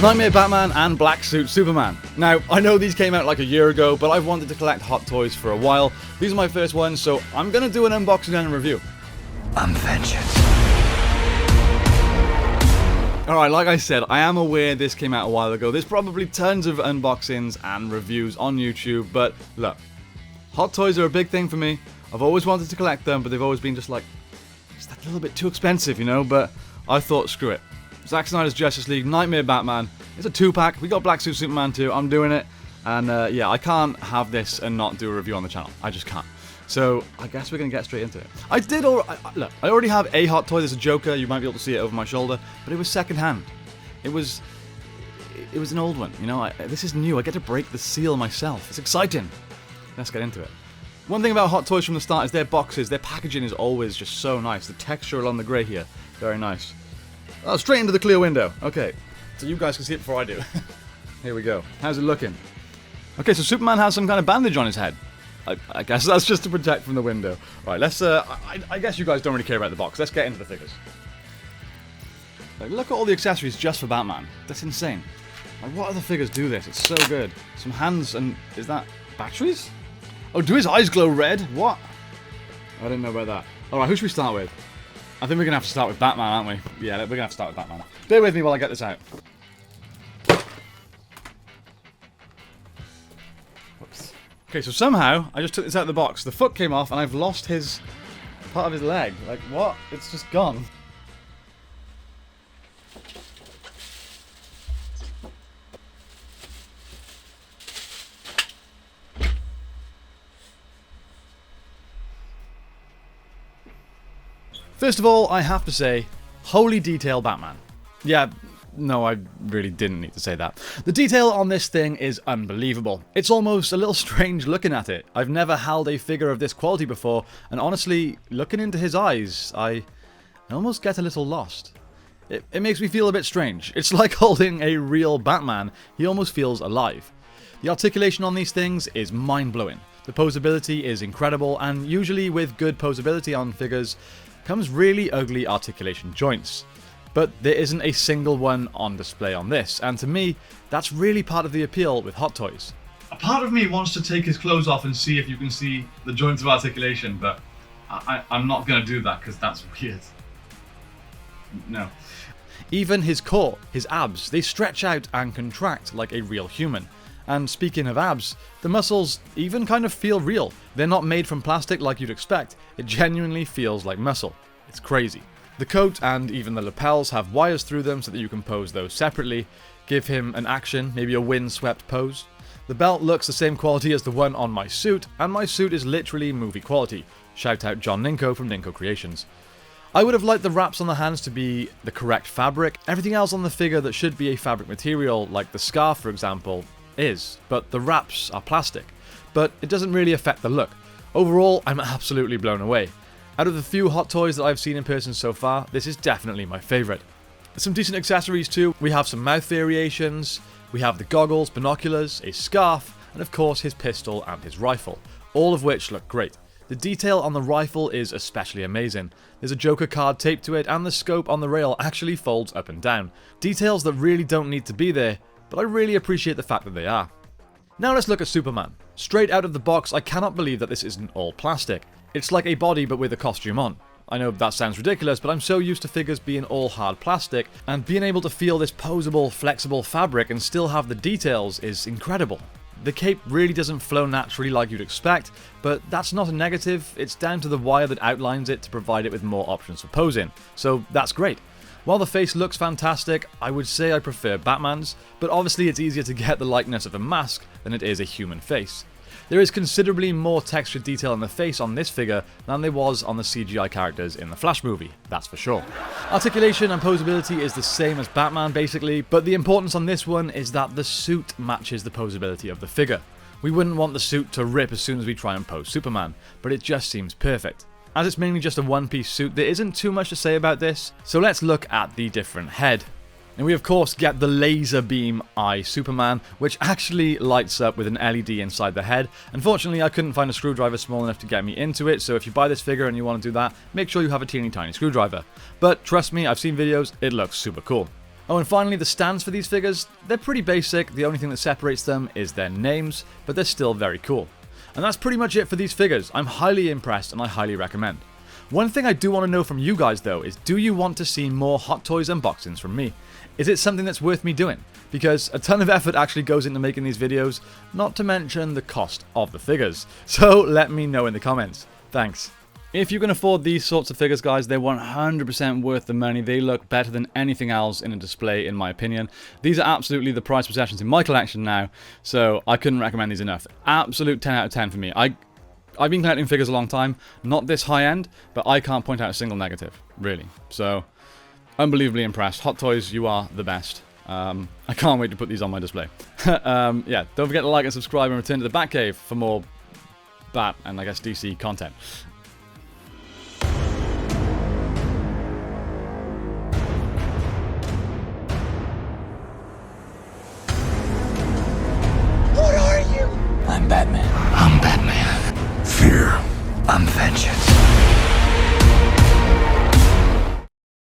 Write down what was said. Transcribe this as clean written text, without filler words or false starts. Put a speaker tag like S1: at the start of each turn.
S1: Nightmare Batman and Black Suit Superman. Now, I know these came out like a year ago, but I've wanted to collect Hot Toys for a while. These are my first ones, so I'm gonna do an unboxing and a review.
S2: I'm vengeance.
S1: Alright, like I said, I am aware this came out a while ago. There's probably tons of unboxings and reviews on YouTube, but look, Hot Toys are a big thing for me. I've always wanted to collect them, but they've always been just a little bit too expensive, you know, but I thought, screw it. Zack Snyder's Justice League, Nightmare Batman. It's a 2-pack. We got Black Suit Superman too. I'm doing it. And yeah, I can't have this and not do a review on the channel. I just can't. So I guess we're going to get straight into it. Look, I already have a Hot Toy. There's a Joker. You might be able to see it over my shoulder. But it was secondhand. It was an old one. You know, this is new. I get to break the seal myself. It's exciting. Let's get into it. One thing about Hot Toys from the start is their boxes. Their packaging is always just so nice. The texture along the grey here, very nice. Oh, straight into the clear window. Okay, so you guys can see it before I do. Here we go. How's it looking? Okay, so Superman has some kind of bandage on his head. I guess that's just to protect from the window. Right, let's, I guess you guys don't really care about the box. Let's get into the figures. Like, look at all the accessories just for Batman. That's insane. Like, what other figures do this? It's so good. Some hands and... is that batteries? Oh, do his eyes glow red? What? I didn't know about that. Alright, who should we start with? I think we're going to have to start with Batman, aren't we? Yeah, we're going to have to start with Batman. Bear with me while I get this out. Whoops. Okay, so somehow, I just took this out of the box. The foot came off and I've lost his... part of his leg. Like, what? It's just gone. First of all, I have to say, holy detail Batman. Yeah, no, I really didn't need to say that. The detail on this thing is unbelievable. It's almost a little strange looking at it. I've never held a figure of this quality before, and honestly, looking into his eyes, I almost get a little lost. It makes me feel a bit strange. It's like holding a real Batman. He almost feels alive. The articulation on these things is mind-blowing. The posability is incredible, and usually with good posability on figures, comes really ugly articulation joints. But there isn't a single one on display on this, and to me, that's really part of the appeal with Hot Toys. A part of me wants to take his clothes off and see if you can see the joints of articulation, but I'm not going to do that because that's weird. No. Even his core, his abs, they stretch out and contract like a real human. And speaking of abs, the muscles even kind of feel real. They're not made from plastic like you'd expect. It genuinely feels like muscle. It's crazy. The coat and even the lapels have wires through them so that you can pose those separately. Give him an action, maybe a windswept pose. The belt looks the same quality as the one on my suit, and my suit is literally movie quality. Shout out John Ninko from Ninko Creations. I would have liked the wraps on the hands to be the correct fabric. Everything else on the figure that should be a fabric material, like the scarf for example, is, but the wraps are plastic. But it doesn't really affect the look. Overall, I'm absolutely blown away. Out of the few Hot Toys that I've seen in person so far, this is definitely my favourite. Some decent accessories too. We have some mouth variations, we have the goggles, binoculars, a scarf, and of course his pistol and his rifle, all of which look great. The detail on the rifle is especially amazing. There's a Joker card taped to it, and the scope on the rail actually folds up and down. Details that really don't need to be there, but I really appreciate the fact that they are. Now let's look at Superman. Straight out of the box, I cannot believe that this isn't all plastic. It's like a body but with a costume on. I know that sounds ridiculous, but I'm so used to figures being all hard plastic, and being able to feel this posable, flexible fabric and still have the details is incredible. The cape really doesn't flow naturally like you'd expect, but that's not a negative. It's down to the wire that outlines it to provide it with more options for posing, so that's great. While the face looks fantastic, I would say I prefer Batman's, but obviously it's easier to get the likeness of a mask than it is a human face. There is considerably more textured detail in the face on this figure than there was on the CGI characters in the Flash movie, that's for sure. Articulation and posability is the same as Batman basically, but the importance on this one is that the suit matches the posability of the figure. We wouldn't want the suit to rip as soon as we try and pose Superman, but it just seems perfect. As it's mainly just a one-piece suit, there isn't too much to say about this, so let's look at the different head. And we of course get the laser beam eye Superman, which actually lights up with an LED inside the head. Unfortunately, I couldn't find a screwdriver small enough to get me into it, so if you buy this figure and you want to do that, make sure you have a teeny tiny screwdriver. But trust me, I've seen videos, it looks super cool. Oh, and finally, the stands for these figures, they're pretty basic. The only thing that separates them is their names, but they're still very cool. And that's pretty much it for these figures. I'm highly impressed and I highly recommend. One thing I do want to know from you guys though is, do you want to see more Hot Toys unboxings from me? Is it something that's worth me doing? Because a ton of effort actually goes into making these videos, not to mention the cost of the figures. So let me know in the comments. Thanks. If you can afford these sorts of figures, guys, they're 100% worth the money. They look better than anything else in a display, in my opinion. These are absolutely the prized possessions in my collection now, so I couldn't recommend these enough. Absolute 10 out of 10 for me. I've been collecting figures a long time, not this high end, but I can't point out a single negative, really. So, unbelievably impressed. Hot Toys, you are the best. I can't wait to put these on my display. Yeah, don't forget to like and subscribe and return to the Batcave for more Bat and I guess DC content.
S2: I'm Batman. I'm Batman. Fear. I'm vengeance.